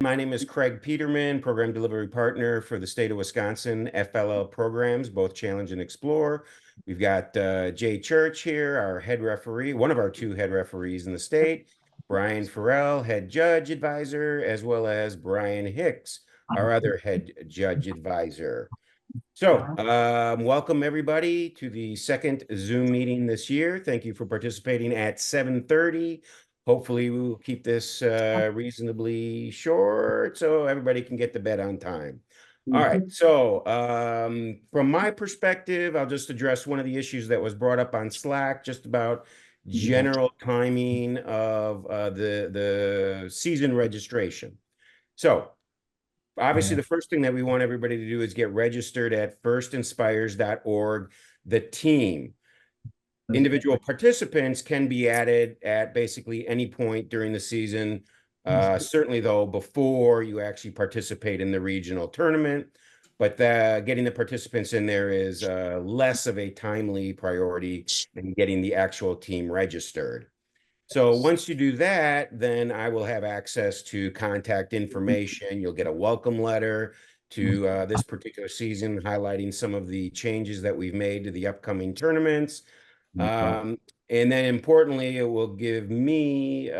My name is Craig Peterman, Program Delivery Partner for the state of Wisconsin FLL programs, both Challenge and Explore. We've got Jay Church here, our head referee, one of our two head referees in the state, Brian Farrell, head judge advisor, as well as Brian Hicks, our other head judge advisor. So, welcome everybody to the second Zoom meeting this year. Thank you for participating at 7:30. Hopefully, we will keep this reasonably short so everybody can get to bed on time. All right. So, from my perspective, I'll just address one of the issues that was brought up on Slack, just about general timing of the season registration. So, obviously, the first thing that we want everybody to do is get registered at firstinspires.org, the team. Individual participants can be added at basically any point during the season, certainly, though, before you actually participate in the regional tournament. But getting the participants in there is less of a timely priority than getting the actual team registered. So once you do that, then I will have access to contact information. You'll get a welcome letter to this particular season, highlighting some of the changes that we've made to the upcoming tournaments. And then importantly, it will give me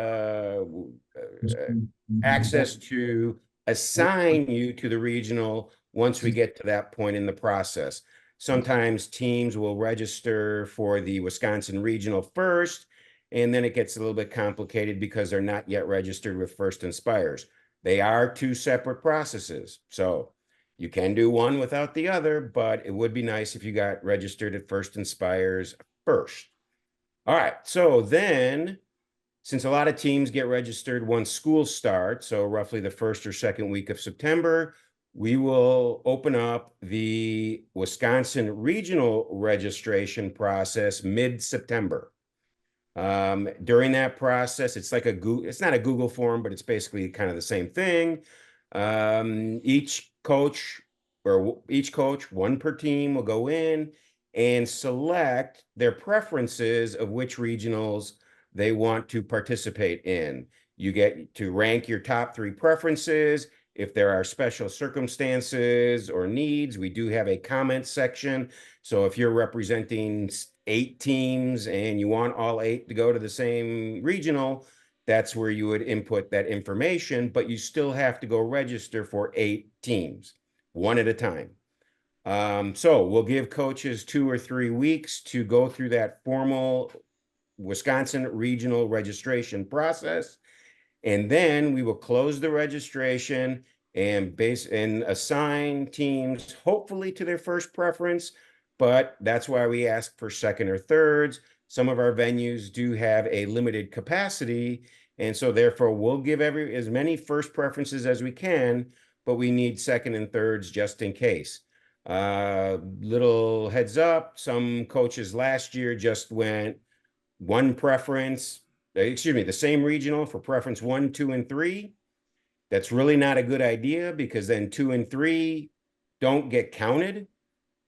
access to assign you to the regional once we get to that point in the process. Sometimes teams will register for the Wisconsin regional first, and then it gets a little bit complicated because they're not yet registered with First Inspires. They are two separate processes. So you can do one without the other, but it would be nice if you got registered at First Inspires first. All right. So then, since a lot of teams get registered once school starts, so roughly the first or second week of September, we will open up the Wisconsin regional registration process mid-September. During that process, it's like it's not a Google form, but it's basically kind of the same thing. Each coach, one per team, will go in and select their preferences of which regionals they want to participate in. You get to rank your top 3 preferences. If there are special circumstances or needs, we do have a comment section. So if you're representing 8 teams and you want all 8 to go to the same regional, that's where you would input that information, but you still have to go register for 8 teams, one at a time. So we'll give coaches 2 or 3 weeks to go through that formal Wisconsin regional registration process. And then we will close the registration and assign teams, hopefully to their first preference, but that's why we ask for second or thirds. Some of our venues do have a limited capacity, and so therefore we'll give as many first preferences as we can, but we need second and thirds just in case. Little heads up, some coaches last year just went one preference, the same regional for preference 1, 2, and 3. That's really not a good idea because then 2 and 3 don't get counted.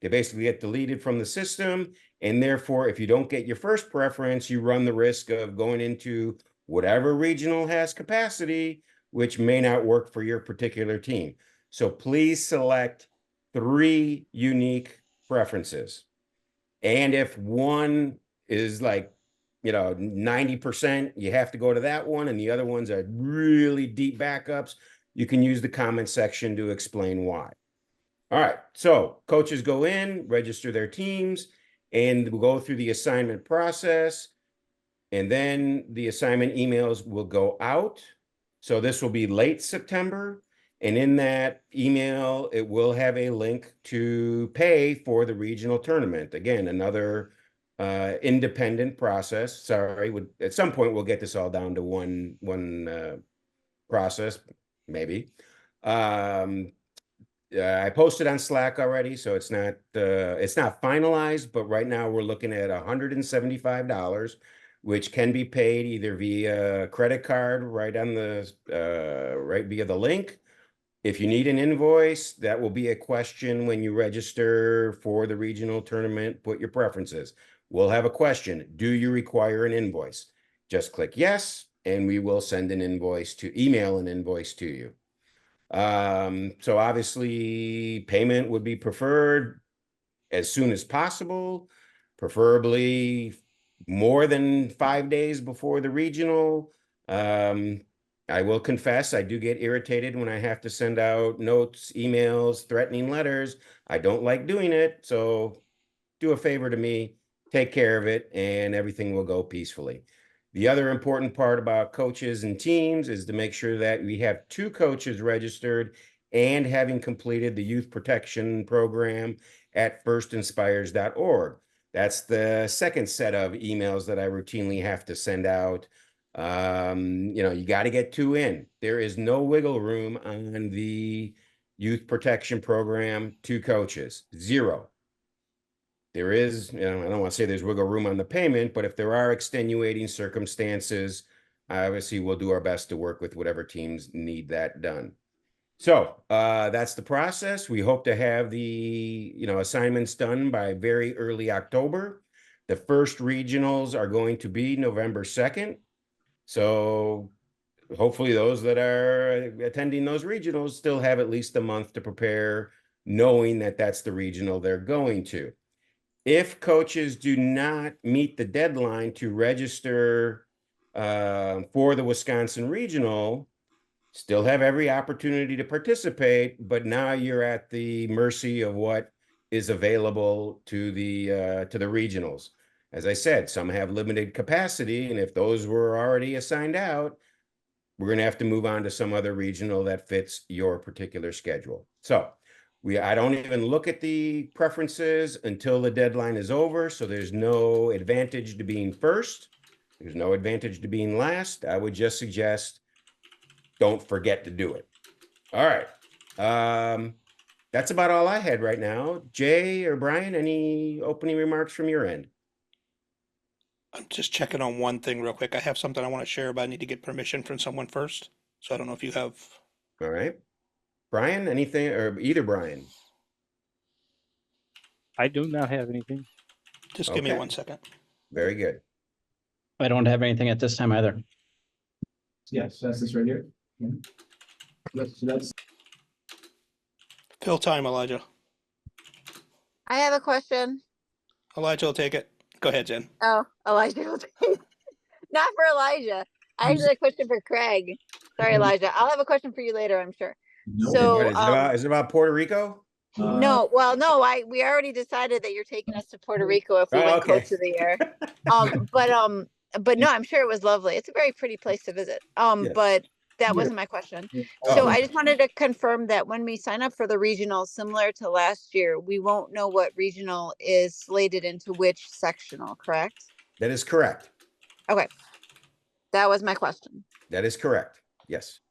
They basically get deleted from the system. And therefore, if you don't get your first preference, you run the risk of going into whatever regional has capacity, which may not work for your particular team. So please select 3 unique preferences. And if one is like, 90%, you have to go to that one, and the other ones are really deep backups, you can use the comment section to explain why. All right, so coaches go in, register their teams, and we'll go through the assignment process, and then the assignment emails will go out. So this will be late September, and in that email, it will have a link to pay for the regional tournament. Again, another independent process. Sorry, at some point we'll get this all down to one process, maybe. I posted on Slack already, so it's not finalized, but right now we're looking at $175, which can be paid either via credit card right via the link. If you need an invoice, that will be a question when you register for the regional tournament. Put your preferences. We'll have a question. Do you require an invoice? Just click yes, and we will email an invoice to you. So obviously payment would be preferred as soon as possible, preferably more than 5 days before the regional. Um, I will confess, I do get irritated when I have to send out notes, emails, threatening letters. I don't like doing it. So do a favor to me, take care of it, and everything will go peacefully. The other important part about coaches and teams is to make sure that we have 2 coaches registered and having completed the youth protection program at firstinspires.org. That's the second set of emails that I routinely have to send out. You got to get 2 in. There is no wiggle room on the youth protection program, 2 coaches, 0. There is, I don't want to say there's wiggle room on the payment, but if there are extenuating circumstances, obviously we'll do our best to work with whatever teams need that done. So that's the process. We hope to have the assignments done by very early October. The first regionals are going to be November 2nd. So hopefully those that are attending those regionals still have at least a month to prepare, knowing that that's the regional they're going to. If coaches do not meet the deadline to register for the Wisconsin Regional, still have every opportunity to participate, but now you're at the mercy of what is available to the regionals. As I said, some have limited capacity, and if those were already assigned out, we're going to have to move on to some other regional that fits your particular schedule. So I don't even look at the preferences until the deadline is over. So there's no advantage to being first. There's no advantage to being last. I would just suggest don't forget to do it. All right. That's about all I had right now. Jay or Brian, any opening remarks from your end? I'm just checking on one thing real quick. I have something I want to share, but I need to get permission from someone first. So I don't know if you have. All right. Brian, anything, or either Brian? I do not have anything. Just give me Okay. 1 second. Very good. I don't have anything at this time either. Yes, that's this right here. That's Fill time, Elijah. I have a question. Elijah will take it. Go ahead, Jen. Oh, Elijah will take it. Not for Elijah. I actually have a question for Craig. Sorry, Elijah. I'll have a question for you later, I'm sure. no. So- What, is it about Puerto Rico? No, well, no, we already decided that you're taking us to Puerto Rico if we Oh, win okay. Coach of the Year. But no, I'm sure it was lovely. It's a very pretty place to visit. Yes. But that wasn't my question. Oh. So I just wanted to confirm that when we sign up for the regional, similar to last year, we won't know what regional is slated into which sectional, correct? That is correct. Okay. That was my question. That is correct. Yes.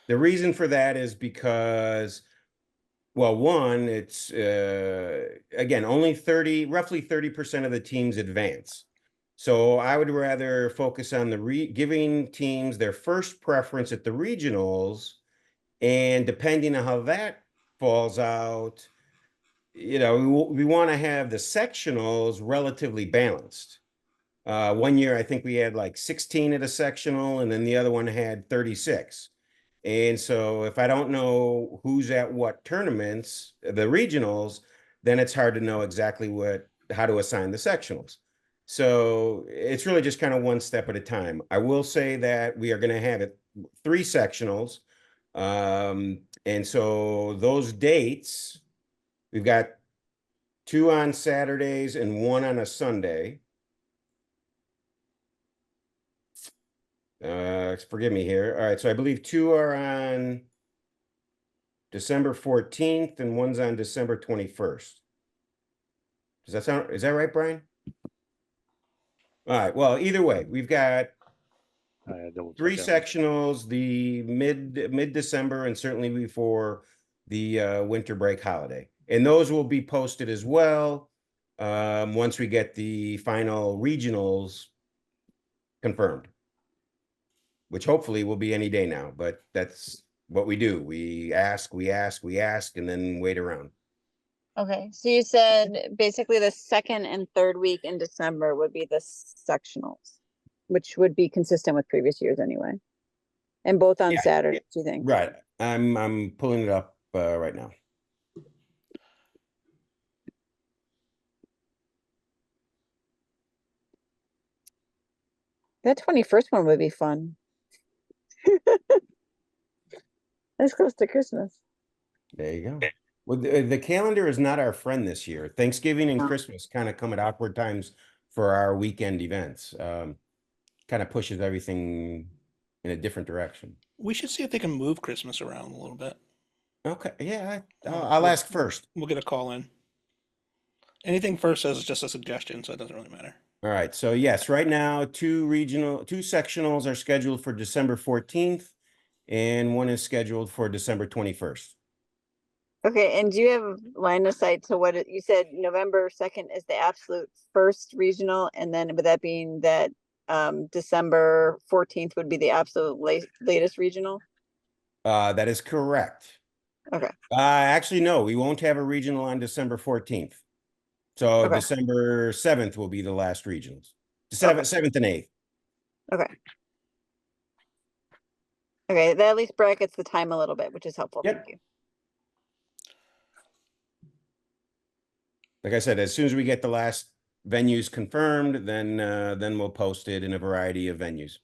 The reason for that is because, well, one, it's again, only roughly 30% of the teams advance. So I would rather focus on giving teams their first preference at the regionals, and depending on how that falls out, we want to have the sectionals relatively balanced. 1 year, I think we had like 16 at a sectional, and then the other one had 36. And so if I don't know who's at what tournaments, the regionals, then it's hard to know exactly how to assign the sectionals. So it's really just kind of one step at a time. I will say that we are going to have 3 sectionals. And so those dates, we've got 2 on Saturdays and 1 on a Sunday. Forgive me here. All right, so I believe 2 are on December 14th and 1's on December 21st. Is that right, Brian? All right, well, either way, we've got 3 sectionals, the mid-December, and certainly before the winter break holiday. And those will be posted as well once we get the final regionals confirmed, which hopefully will be any day now, but that's what we do. We ask, and then wait around. Okay, so you said basically the second and third week in December would be the sectionals, which would be consistent with previous years anyway. And both on Yeah. Saturday, do you think? Right. I'm pulling it up right now. That 21st one would be fun. That's close to Christmas. There you go. Well, the calendar is not our friend this year. Thanksgiving and Oh. Christmas kind of come at awkward times for our weekend events. Kind of pushes everything in a different direction. We should see if they can move Christmas around a little bit. Okay, yeah, I'll We'll- ask first. We'll get a call in. Anything first is just a suggestion, so it doesn't really matter. All right, so yes, right now, two sectionals are scheduled for December 14th, and one is scheduled for December 21st. Okay, and do you have line of sight to what you said November 2nd is the absolute first regional, and then with that being that December 14th would be the absolute latest regional? That is correct. Okay. Actually, no, we won't have a regional on December 14th. So Okay. December 7th will be the last regionals. Okay. 7th and 8th. Okay. Okay, that at least brackets the time a little bit, which is helpful. Yep. Thank you. Like I said, as soon as we get the last venues confirmed, then we'll post it in a variety of venues.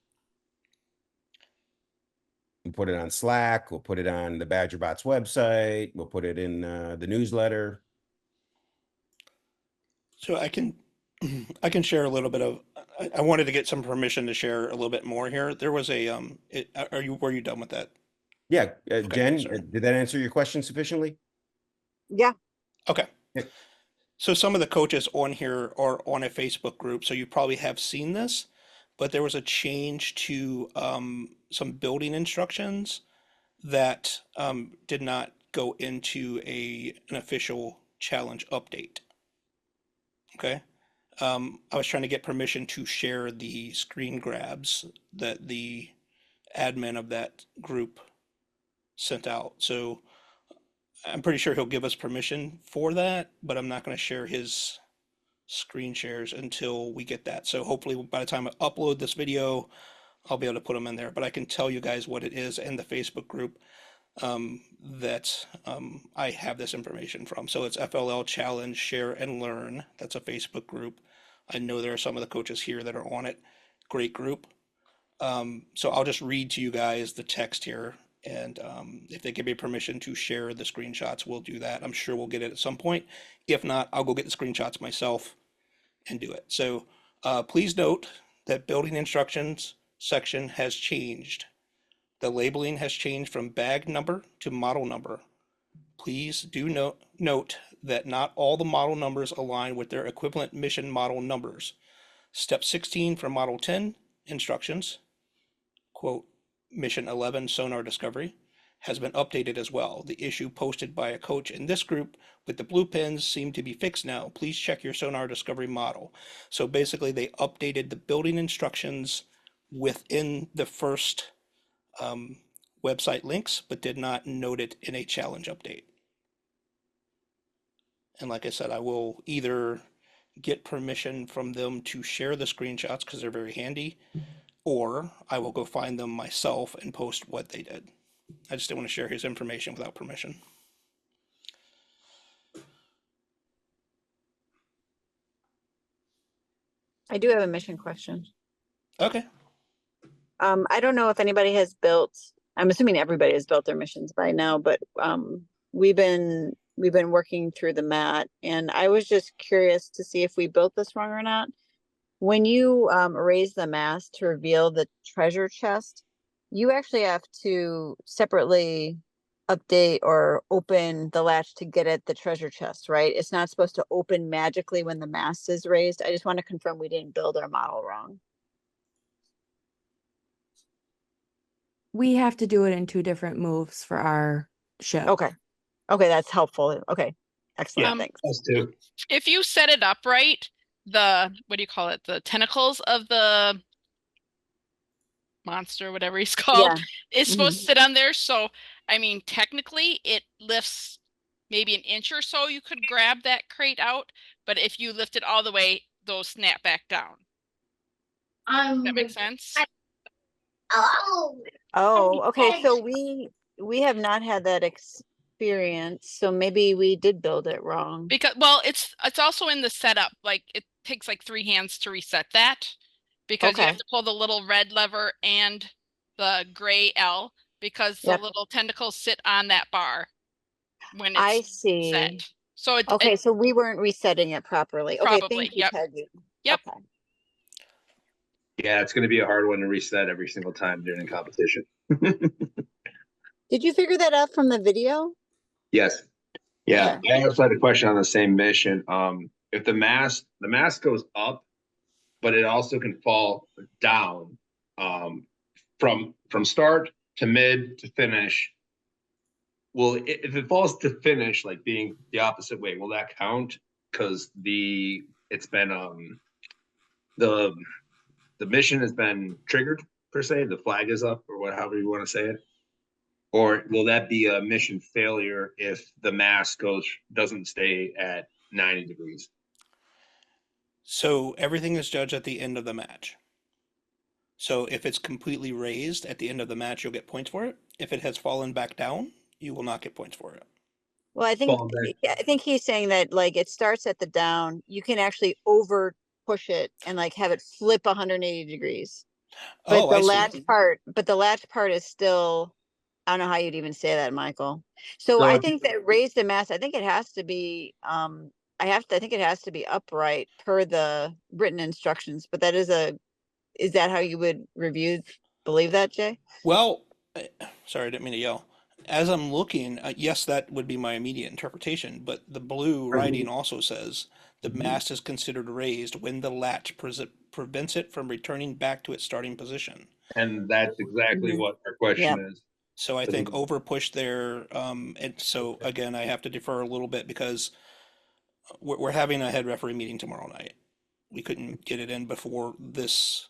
We'll put it on Slack, we'll put it on the BadgerBots website, we'll put it in the newsletter. So I can share a little bit of. I wanted to get some permission to share a little bit more here. There was a were you done with that? Yeah, Jen, sorry. did that answer your question sufficiently? Yeah. Okay. Yeah. So some of the coaches on here are on a Facebook group, so you probably have seen this, but there was a change to some building instructions that did not go into an official challenge update. Okay. I was trying to get permission to share the screen grabs that the admin of that group sent out. So I'm pretty sure he'll give us permission for that, but I'm not going to share his screen shares until we get that. So hopefully by the time I upload this video, I'll be able to put them in there. But I can tell you guys what it is in the Facebook group that I have this information from. So it's FLL Challenge Share and Learn. That's a Facebook group. I know there are some of the coaches here that are on it. Great group. So I'll just read to you guys the text here. And if they give me permission to share the screenshots, we'll do that. I'm sure we'll get it at some point. If not, I'll go get the screenshots myself and do it. So please note that building instructions section has changed. The labeling has changed from bag number to model number. Please do note that not all the model numbers align with their equivalent mission model numbers. Step 16 for Model 10 instructions, quote, Mission 11 Sonar Discovery, has been updated as well. The issue posted by a coach in this group with the blue pins seem to be fixed now. Please check your Sonar Discovery model. So basically they updated the building instructions within the first website links, but did not note it in a challenge update. And like I said, I will either get permission from them to share the screenshots because they're very handy, or I will go find them myself and post what they did. I just didn't want to share his information without permission. I do have a mission question. Okay. I don't know if anybody has built, I'm assuming everybody has built their missions by now, but we've been working through the mat, and I was just curious to see if we built this wrong or not. When you raise the mast to reveal the treasure chest, you actually have to separately update or open the latch to get at the treasure chest, right? It's not supposed to open magically when the mast is raised. I just want to confirm we didn't build our model wrong. We have to do it in 2 different moves for our ship. Okay. Okay, that's helpful. Okay. Excellent. Yeah. Thanks. Us too. If you set it up right, the, what do you call it? The tentacles of the monster, whatever he's called, is supposed to sit on there. So, I mean, technically it lifts maybe an inch or so. You could grab that crate out, but if you lift it all the way, those snap back down. That makes sense? Oh, okay. So we we have not had that experience, so maybe we did build it wrong. Because, well, it's also in the setup, like it takes like 3 hands to reset that. Because you Okay. have to pull the little red lever and the gray L, because the Yep. little tentacles sit on that bar when I it's see. set. So it Okay, so we weren't resetting it properly. Okay, Probably, thank you, yep. Peggy. Yep. Okay. Yeah, it's gonna be a hard one to reset every single time during a competition. Did you figure that out from the video? Yes. Yeah, Okay. I also had a question on the same mission. If the mast goes up, but it also can fall down, from start to mid to finish. Well, if it falls to finish, like being the opposite way, will that count? Because it's been the mission has been triggered per se. The flag is up, or however you want to say it. Or will that be a mission failure if the mass doesn't stay at 90 degrees? So everything is judged at the end of the match. So if it's completely raised at the end of the match, you'll get points for it. If it has fallen back down, you will not get points for it. Well, I think he's saying that like it starts at the down. You can actually over push it and like have it flip 180 degrees. But Oh, the I see. latch part is still, I don't know how you'd even say that, Michael. So I think that raise the mast, I think it has to be I think it has to be upright per the written instructions, but is that how you would believe that, Jay? Well, sorry, I didn't mean to yell. As I'm looking, yes, that would be my immediate interpretation, but the blue writing also says the mast is considered raised when the latch prevents it from returning back to its starting position. And that's exactly what our question is. So I think over push there, and so again, I have to defer a little bit because we're having a head referee meeting tomorrow night. We couldn't get it in before this.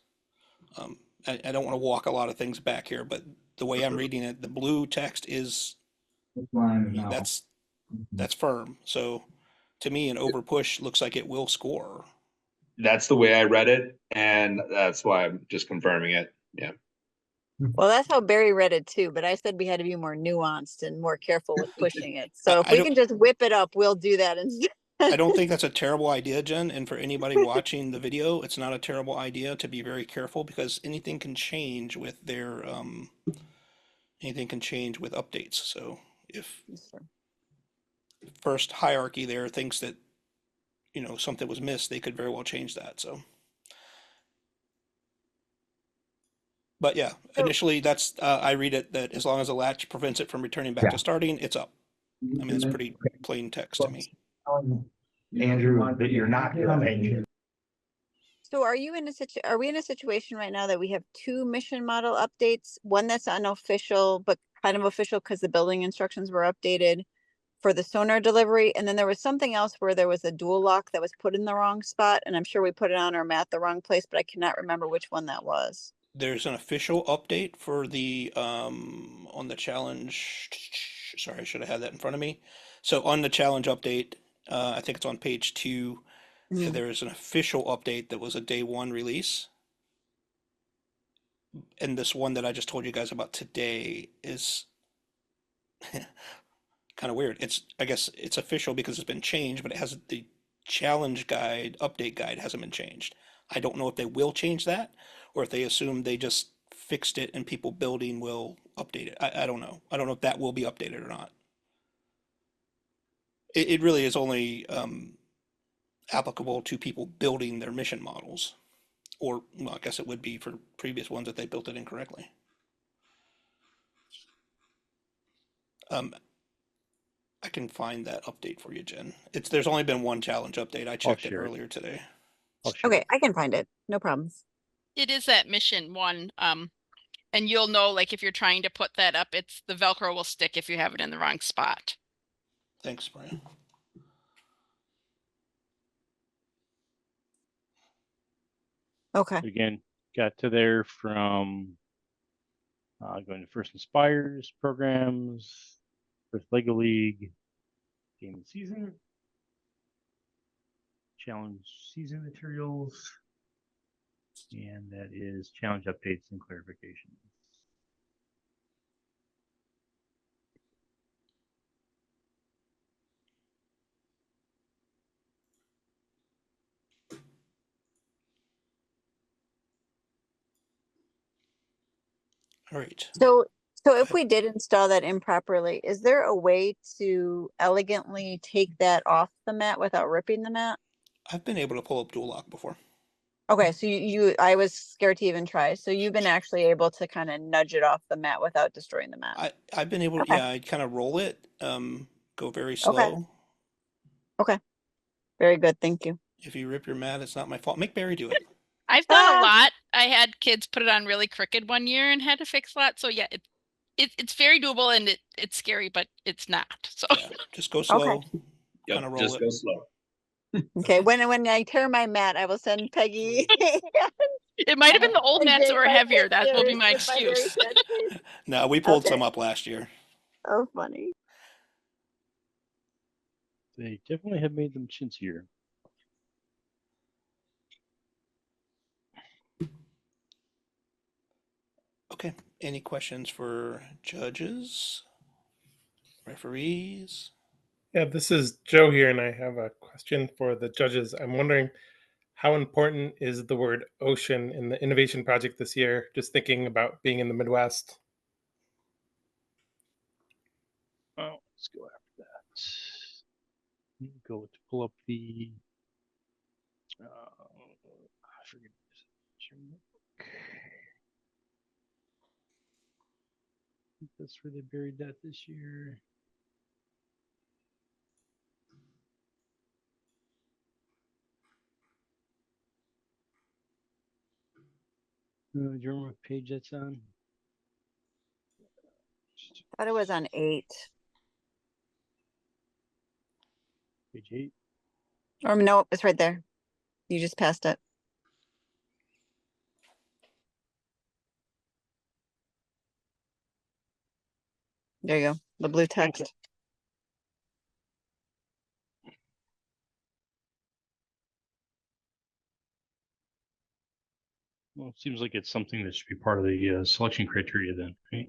I don't want to walk a lot of things back here, but the way I'm reading it, the blue text is that's firm. So to me, an over push looks like it will score. That's the way I read it, and that's why I'm just confirming it. Yeah. Well, that's how Barry read it too, but I said we had to be more nuanced and more careful with pushing it. So if we can just whip it up, we'll do that instead. I don't think that's a terrible idea, Jen. And for anybody watching the video, it's not a terrible idea to be very careful because anything can change with anything can change with updates. So if first hierarchy there thinks that, something was missed, they could very well change that. So, but yeah, initially that's, I read it that as long as the latch prevents it from returning back to starting, it's up. I mean, it's pretty plain text to me. Andrew, that you're not coming. So are we in a situation right now that we have 2 mission model updates? One that's unofficial, but kind of official because the building instructions were updated for the sonar delivery. And then there was something else where there was a dual lock that was put in the wrong spot. And I'm sure we put it on our mat the wrong place, but I cannot remember which one that was. There's an official update for the on the challenge. Sorry, I should have had that in front of me. So on the challenge update, I think it's on page 2. There is an official update that was a day 1 release. And this one that I just told you guys about today is kind of weird. I guess it's official because it's been changed, but it has the challenge guide, update guide hasn't been changed. I don't know if they will change that or if they assume they just fixed it and people building will update it. I don't know. I don't know if that will be updated or not. It really is only applicable to people building their mission models. Or, well, I guess it would be for previous ones that they built it incorrectly. I can find that update for you, Jen. There's only been one challenge update. I checked it earlier today. Okay, I can find it. No problems. It is that mission 1. And you'll know, like, if you're trying to put that up, it's the Velcro will stick if you have it in the wrong spot. Thanks, Brian. Okay. Again, got to there from going to First Inspires programs, First Lego League, game of the season, challenge season materials, and that is challenge updates and clarifications. All right. So if we did install that improperly, is there a way to elegantly take that off the mat without ripping the mat? I've been able to pull up dual lock before. Okay, so I was scared to even try. So you've been actually able to kind of nudge it off the mat without destroying the mat. I've been able to, Okay. yeah, I kind of roll it, go very Okay. slow. Okay. Very good. Thank you. If you rip your mat, it's not my fault. Make Barry do it. I've done Ah! a lot. I had kids put it on really crooked one year and had to fix that. So yeah, it's very doable and it's scary, but it's not. So Yeah, just go slow, Yep, kind of roll just it. go slow. Okay. When I tear my mat, I will send Peggy. it might have been the old and mats that Jake were my heavier. That will be pictures my with my very excuse. sad face. No, we pulled Okay. some up last year. Oh, funny. They definitely have made them chintzier. Okay. Any questions for judges, referees? Yeah, this is Joe here, and I have a question for the judges. I'm wondering how important is the word ocean in the innovation project this year? Just thinking about being in the Midwest. Oh, let's go after that. Go to pull up the. I forget. That's where they buried that this year. Do you remember what page that's on? Thought it was on 8. Page 8. Or no, it's right there. You just passed it. There you go. The blue text. Well, it seems like it's something that should be part of the selection criteria then, right?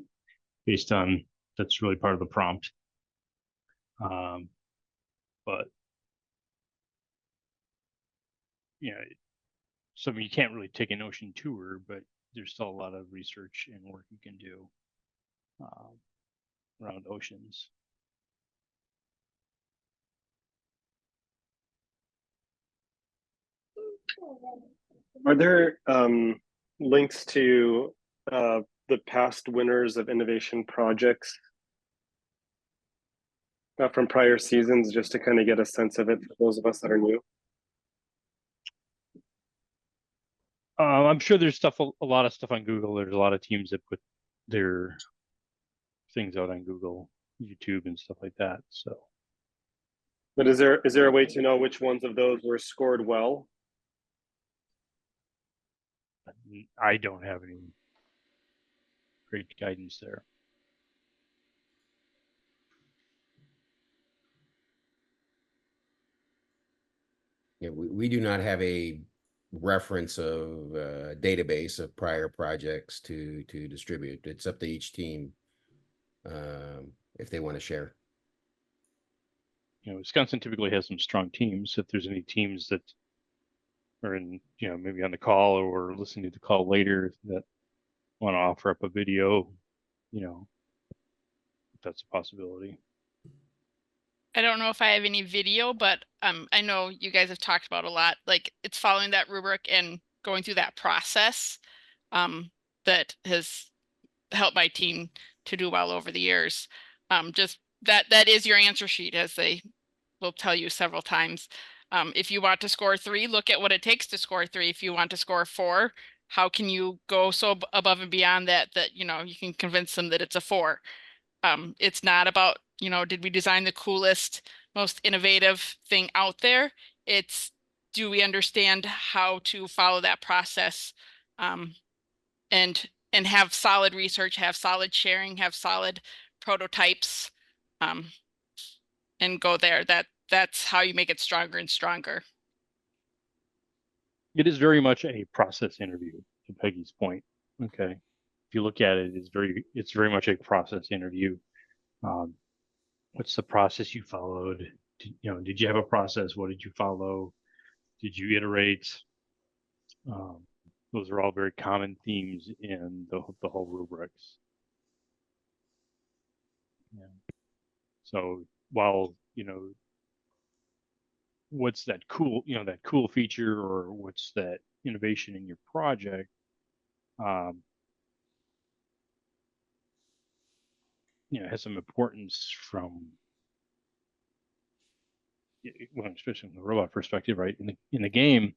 Based on that's really part of the prompt. But you know, so you can't really take an ocean tour, but there's still a lot of research and work you can do around oceans. Are there links to the past winners of innovation projects from prior seasons, just to kind of get a sense of it for those of us that are new? I'm sure there's stuff, a lot of stuff on Google. There's a lot of teams that put their things out on Google, YouTube, and stuff like that. So, but is there a way to know which ones of those were scored well? I don't have any great guidance there. Yeah, we do not have a reference of database of prior projects to distribute. It's up to each team if they want to share. You know, Wisconsin typically has some strong teams. If there's any teams that are in, you know, maybe on the call or listening to the call later that want to offer up a video, you know, that's a possibility. I don't know if I have any video, but I know you guys have talked about a lot. Like it's following that rubric and going through that process that has helped my team to do well over the years. Just that is your answer sheet, as they will tell you several times. If you want to score 3, look at what it takes to score 3. If you want to score 4, how can you go so above and beyond that you know you can convince them that it's a 4. It's not about, you know, did we design the coolest, most innovative thing out there? It's, do we understand how to follow that process and have solid research, have solid sharing, have solid prototypes, and go there. That's how you make it stronger and stronger. It is very much a process interview, to Peggy's point. Okay, if you look at it, it's very much a process interview. What's the process you followed? Did you have a process? What did you follow? Did you iterate? those are all very common themes in the whole rubrics. Yeah. So while, what's that cool, that cool feature, or what's that innovation in your project, has some importance from, well, especially from the robot perspective, right? In the game,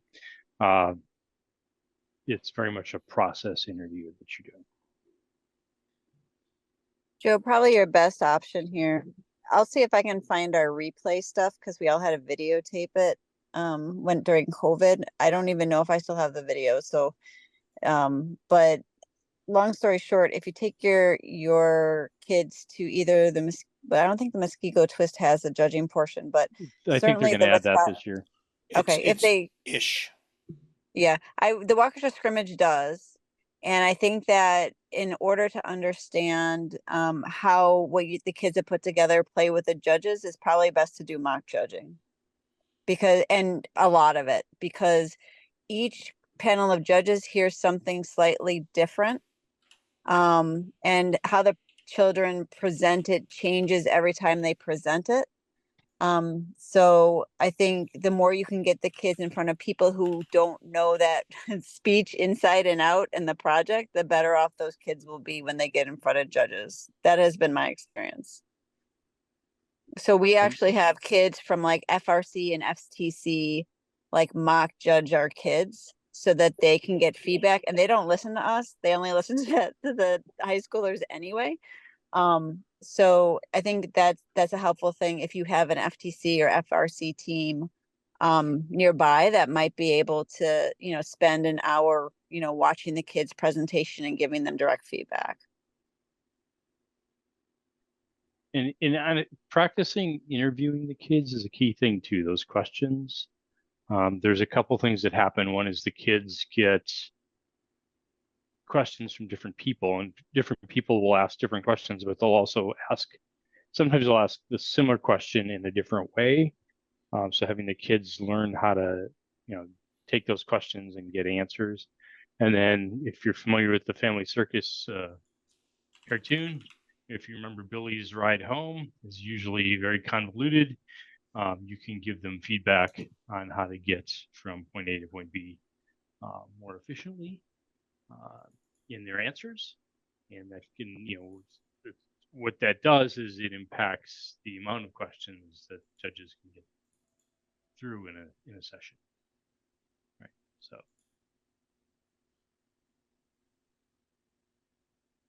it's very much a process interview that you do. Joe, probably your best option here. I'll see if I can find our replay stuff because we all had to videotape it went during COVID. I don't even know if I still have the video. So but long story short, if you take your kids to either but I don't think the Muskego Twist has a judging portion, but I think they're certainly going to the add that this year. Okay, if they ish. Yeah, the Waukesha scrimmage does. And I think that in order to understand how the kids have put together play with the judges is probably best to do mock judging. And a lot of it, because each panel of judges hears something slightly different. And how the children present it changes every time they present it. So I think the more you can get the kids in front of people who don't know that speech inside and out in the project, the better off those kids will be when they get in front of judges. That has been my experience. So we actually have kids from like FRC and FTC like mock judge our kids so that they can get feedback, and they don't listen to us. They only listen to the high schoolers anyway. So I think that's a helpful thing if you have an FTC or FRC team nearby that might be able to, spend an hour, watching the kids' presentation and giving them direct feedback. And practicing interviewing the kids is a key thing too. Those questions. There's a couple things that happen. One is the kids get questions from different people, and different people will ask different questions, but they'll also sometimes they'll ask the similar question in a different way. So having the kids learn how to, take those questions and get answers. And then if you're familiar with the Family Circus cartoon, if you remember Billy's ride home is usually very convoluted. You can give them feedback on how to get from point A to point B more efficiently in their answers. And that can, what that does is it impacts the amount of questions that judges can get through in a session. Right. So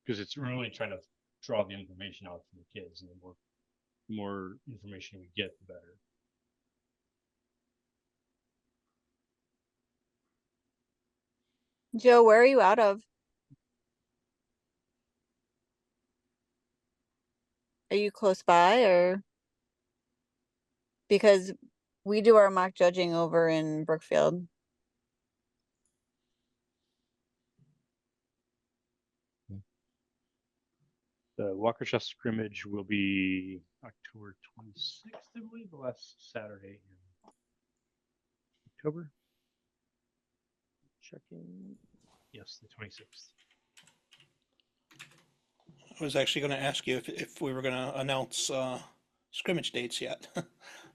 because it's really trying to draw the information out from the kids, and the more information we get, the better. Joe, where are you out of? Are you close by, or because we do our mock judging over in Brookfield? The Waukesha scrimmage will be October 26th, I believe, the last Saturday in October. Checking. Yes, the 26th. I was actually going to ask you if we were going to announce scrimmage dates yet.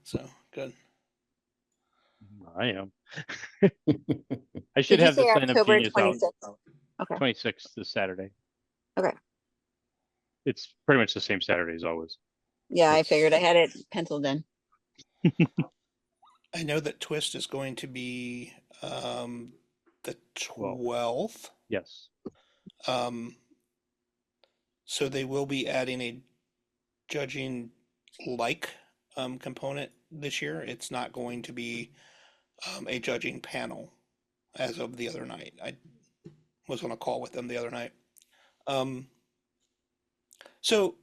So good. I am. I should Did you have the say sign up October genius out. 26th? Okay. 26th this Saturday. Okay. It's pretty much the same Saturday as always. Yeah, I figured I had it penciled in. I know that Twist is going to be the 12th. Yes. So they will be adding a judging component this year. It's not going to be a judging panel as of the other night. I was on a call with them the other night. So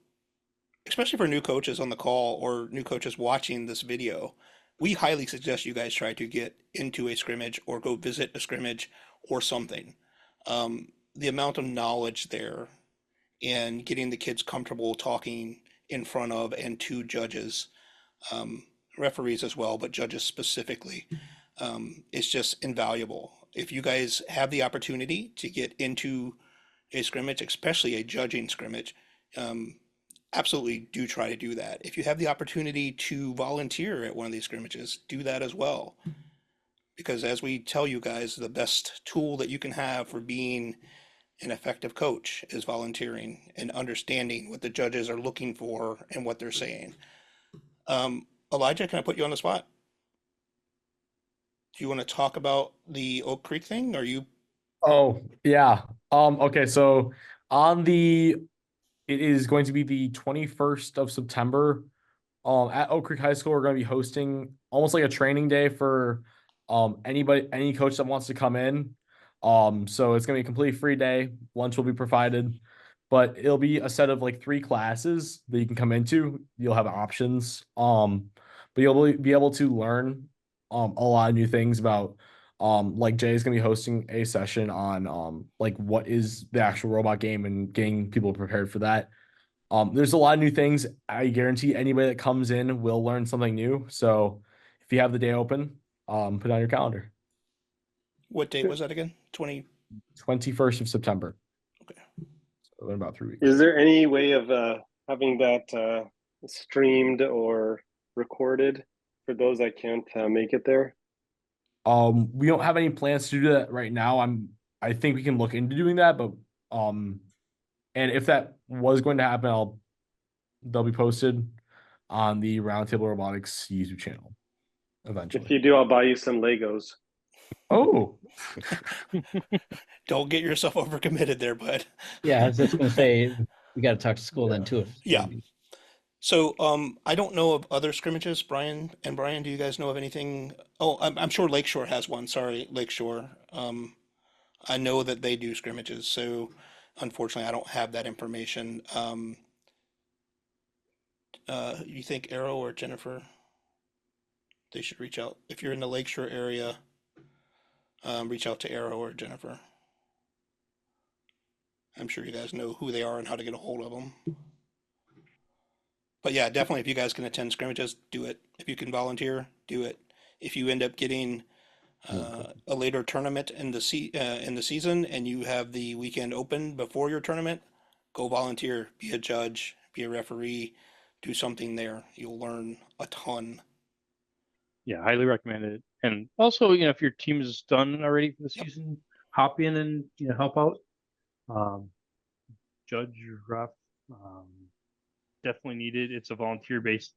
especially for new coaches on the call or new coaches watching this video, we highly suggest you guys try to get into a scrimmage or go visit a scrimmage or something. The amount of knowledge there and getting the kids comfortable talking in front of and to judges, referees as well, but judges specifically, is just invaluable. if you guys have the opportunity to get into a scrimmage, especially a judging scrimmage, absolutely do try to do that. If you have the opportunity to volunteer at one of these scrimmages, do that as well. Because as we tell you guys, the best tool that you can have for being an effective coach is volunteering and understanding what the judges are looking for and what they're saying. Elijah, can I put you on the spot? Do you want to talk about the Oak Creek thing? Are you? Oh, yeah. Okay, so on the it is going to be the 21st of September. At Oak Creek High School, we're going to be hosting almost like a training day for any coach that wants to come in. So it's gonna be a completely free day. Lunch will be provided, but it'll be a set of like 3 classes that you can come into. You'll have options. But you'll be able to learn a lot of new things about like Jay's gonna be hosting a session on like what is the actual robot game and getting people prepared for that. There's a lot of new things. I guarantee anybody that comes in will learn something new. So if you have the day open, put it on your calendar. What date was that again? 21st of September. Okay. So in about 3 weeks. Is there any way of having that streamed or recorded for those that can't make it there? We don't have any plans to do that right now. I think we can look into doing that, but and if that was going to happen, they'll be posted on the Roundtable Robotics YouTube channel eventually. If you do, I'll buy you some Legos. Oh, Don't get yourself overcommitted there, bud. Yeah, I was just gonna say, we gotta talk to school then too. Yeah. So, I don't know of other scrimmages. Brian, do you guys know of anything? Oh, I'm sure Lakeshore has one. Sorry, Lakeshore. I know that they do scrimmages, so unfortunately, I don't have that information. You think Arrow or Jennifer? They should reach out. If you're in the Lakeshore area, reach out to Arrow or Jennifer. I'm sure you guys know who they are and how to get a hold of them. But yeah, definitely, if you guys can attend scrimmages, do it. If you can volunteer, do it. If you end up getting a later tournament in the season and you have the weekend open before your tournament, go volunteer, be a judge, be a referee, do something there. You'll learn a ton. Yeah, highly recommend it. And also, if your team is done already for the season, hop in and help out. Judge, ref, definitely needed. It's a volunteer-based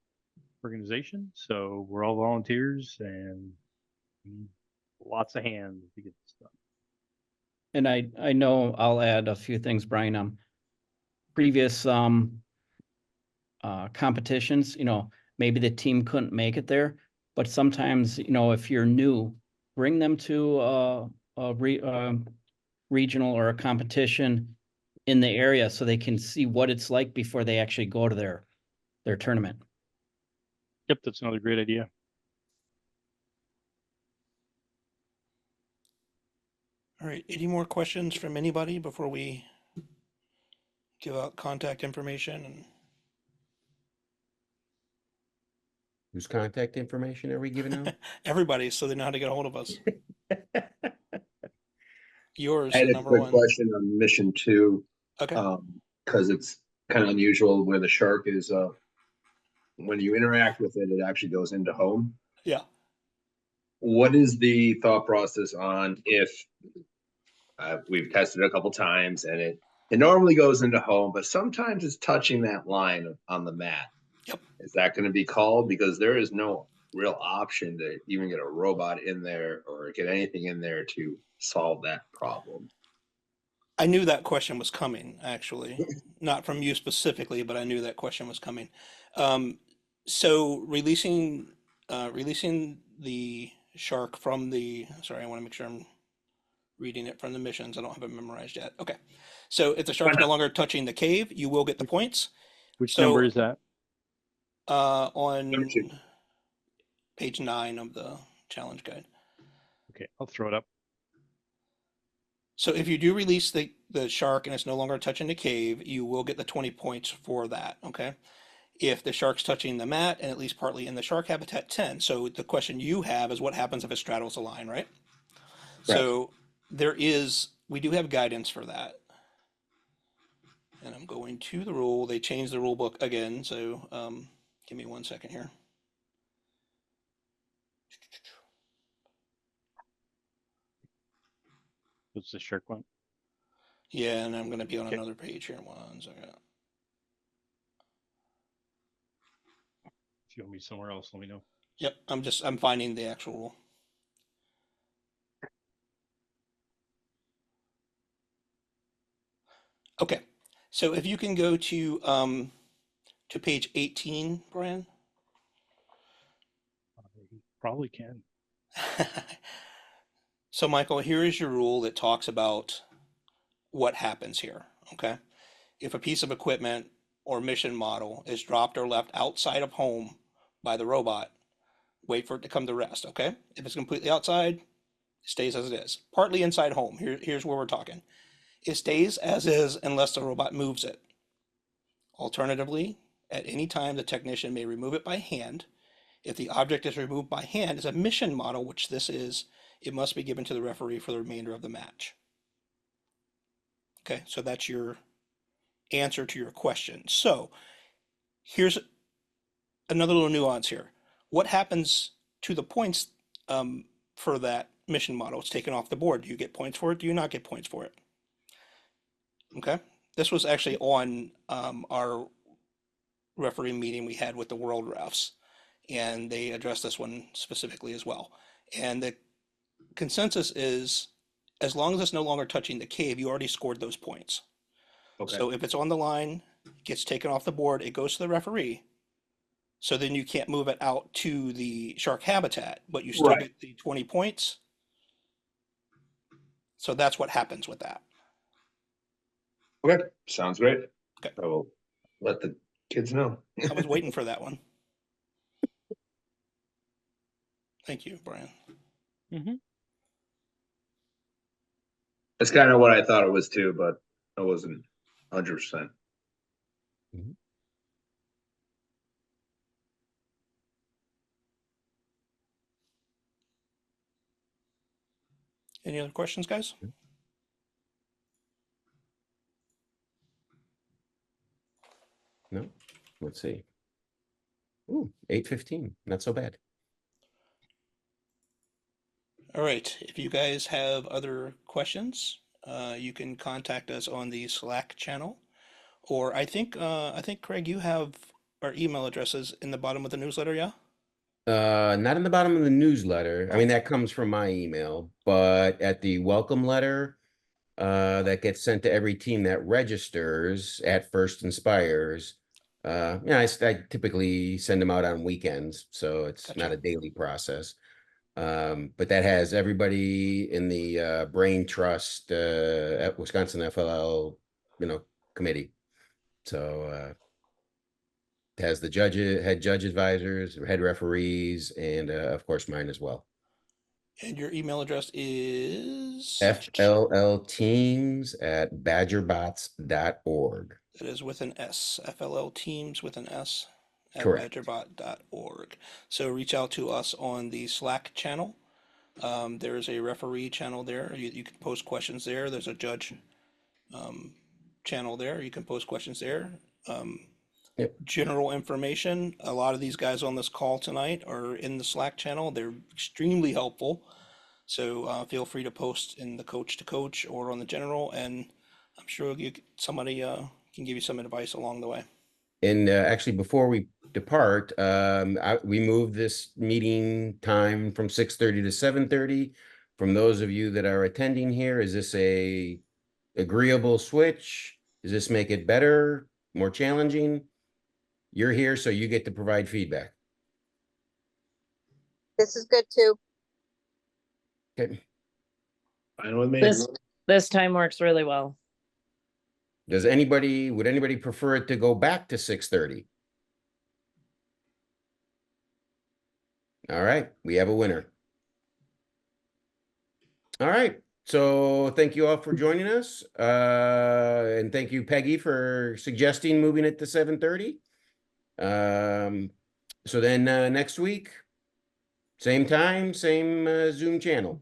organization, so we're all volunteers and lots of hands to get this done. And I know I'll add a few things, Brian. Previous competitions, maybe the team couldn't make it there, but sometimes, if you're new, bring them to a regional or a competition in the area so they can see what it's like before they actually go to their tournament. Yep, that's another great idea. All right, any more questions from anybody before we give out contact information? And Whose contact information are we giving out? everybody, so they know how to get a hold of us. Yours, I had a number quick one. question on mission 2. Okay. Because it's kind of unusual where the shark is. When you interact with it, it actually goes into home. Yeah. What is the thought process on if we've tested it a couple times and it normally goes into home, but sometimes it's touching that line on the mat? Yep. Is that going to be called? Because there is no real option to even get a robot in there or get anything in there to solve that problem. I knew that question was coming, actually. Not from you specifically, but I knew that question was coming. So releasing the shark from sorry, I want to make sure I'm reading it from the missions. I don't have it memorized yet. Okay. So if the shark's no longer touching the cave, you will get the points. Which number is that? On page 9 of the challenge guide. Okay, I'll throw it up. So if you do release the shark and it's no longer touching the cave, you will get the 20 points for that, okay? If the shark's touching the mat and at least partly in the shark habitat, 10. So the question you have is what happens if it straddles the line, right? So we do have guidance for that. And I'm going to the rule. They changed the rule book again. So give me 1 second here. What's the shark one? Yeah, and I'm going to be on Okay. another page here in 1 second. If you want me somewhere else, let me know. Yep, I'm finding the actual rule. Okay, so if you can go to page 18, Brian. I probably can. So Michael, here is your rule that talks about what happens here, okay? If a piece of equipment or mission model is dropped or left outside of home by the robot, wait for it to come to rest, okay? If it's completely outside, it stays as it is. Partly inside home, here's where we're talking. It stays as is unless the robot moves it. Alternatively, at any time, the technician may remove it by hand. If the object is removed by hand as a mission model, which this is, it must be given to the referee for the remainder of the match. Okay, so that's your answer to your question. So here's another little nuance here. What happens to the points for that mission model? It's taken off the board. Do you get points for it? Do you not get points for it? Okay, this was actually on our referee meeting we had with the world refs, and they addressed this one specifically as well. And the consensus is, as long as it's no longer touching the cave, you already scored those points. Okay. So if it's on the line, gets taken off the board, it goes to the referee. So then you can't move it out to the shark habitat, but you still Right. get the 20 points. So that's what happens with that. Okay, sounds great. Okay. I will let the kids know. I was waiting for that one. Thank you, Brian. Mm-hmm. That's kind of what I thought it was too, but I wasn't 100%. Any other questions, guys? No, let's see. Ooh, 8:15, not so bad. All right. If you guys have other questions, you can contact us on the Slack channel, or I think Craig, you have our email addresses in the bottom of the newsletter, yeah? Not in the bottom of the newsletter. I mean, that comes from my email, but at the welcome letter, that gets sent to every team that registers at First Inspires. I typically send them out on weekends, so it's not Gotcha. a daily process. But that has everybody in the Brain Trust at Wisconsin FLL, committee. So it has the head judge advisors, head referees, and of course mine as well. And your email address is? FLLteams@badgerbots.org. It is with an S, FLL Teams with an S at Correct. badgerbot.org. So reach out to us on the Slack channel. There is a referee channel there. You can post questions there. There's a judge channel there. You can post questions there. Yep. General information. A lot of these guys on this call tonight are in the Slack channel. They're extremely helpful. So feel free to post in the coach to coach or on the general, and I'm sure somebody can give you some advice along the way. And actually, before we depart, we moved this meeting time from 6:30 to 7:30. From those of you that are attending here, is this a agreeable switch? Does this make it better, more challenging? You're here, so you get to provide feedback. This is good too. Okay. Fine with me. This time works really well. Would anybody prefer it to go back to 6:30? All right, we have a winner. All right, so thank you all for joining us. And thank you, Peggy, for suggesting moving it to 7:30. So then next week, same time, same Zoom channel.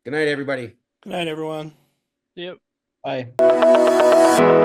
Good night, everybody. Good night, everyone. Yep. Bye.